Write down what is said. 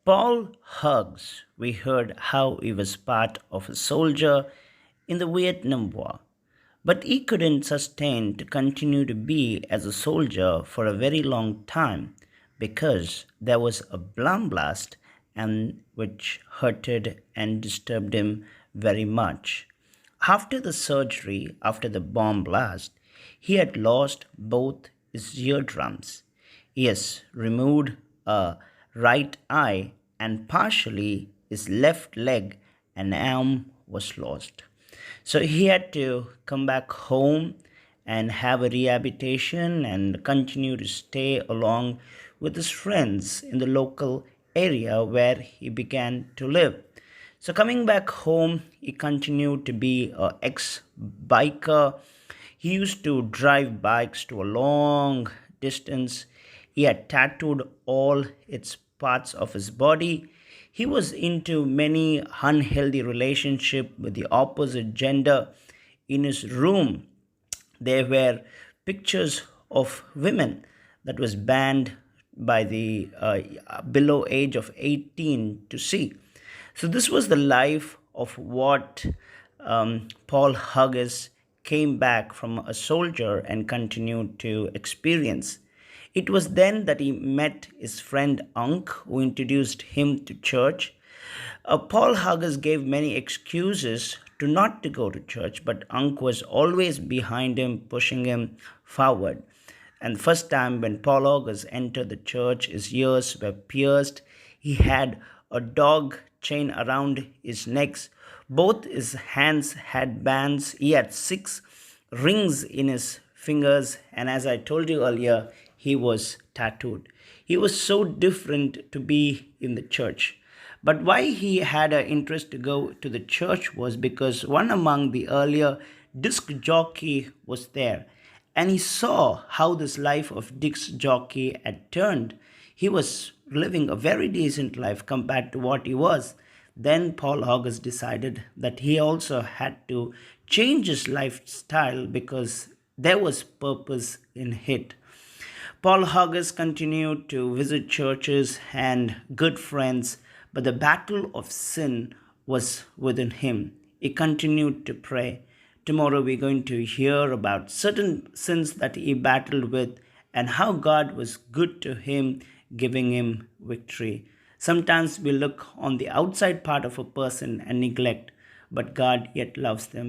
Paul Hughes, we heard how he was part of a soldier in the Vietnam War, but he couldn't sustain to continue to be as a soldier for a very long time because there was a bomb blast and which hurted and disturbed him very much. After the surgery, after the bomb blast, he had lost both his eardrums. Yes, removed a right eye and partially his left leg and arm was lost. So he had to come back home and have a rehabilitation and continue to stay along with his friends in the local area where he began to live. So coming back home, he continued to be a ex-biker. He used to drive bikes to a long distance. He had tattooed all its parts of his body. He was into many unhealthy relationship with the opposite gender. In his room, there were pictures of women that was banned by the below age of 18 to see. So this was the life of what Paul Huggis came back from a soldier and continued to experience. It was then that he met his friend Unk, who introduced him to church. Paul Huggis gave many excuses to not to go to church, but Unk was always behind him, pushing him forward. And the first time when Paul Huggis entered the church, his ears were pierced. He had a dog chain around his necks. Both his hands had bands. He had 6 rings in his fingers. And as I told you earlier, he was tattooed. He was so different to be in the church. But why he had an interest to go to the church was because one among the earlier disc jockey was there. And he saw how this life of disc jockey had turned. He was living a very decent life compared to what he was. Then Paul August decided that he also had to change his lifestyle because there was purpose in it. Paul August continued to visit churches and good friends, but the battle of sin was within him. He continued to pray. Tomorrow we're going to hear about certain sins that he battled with and how God was good to him, giving him victory. Sometimes we look on the outside part of a person and neglect, but God yet loves them.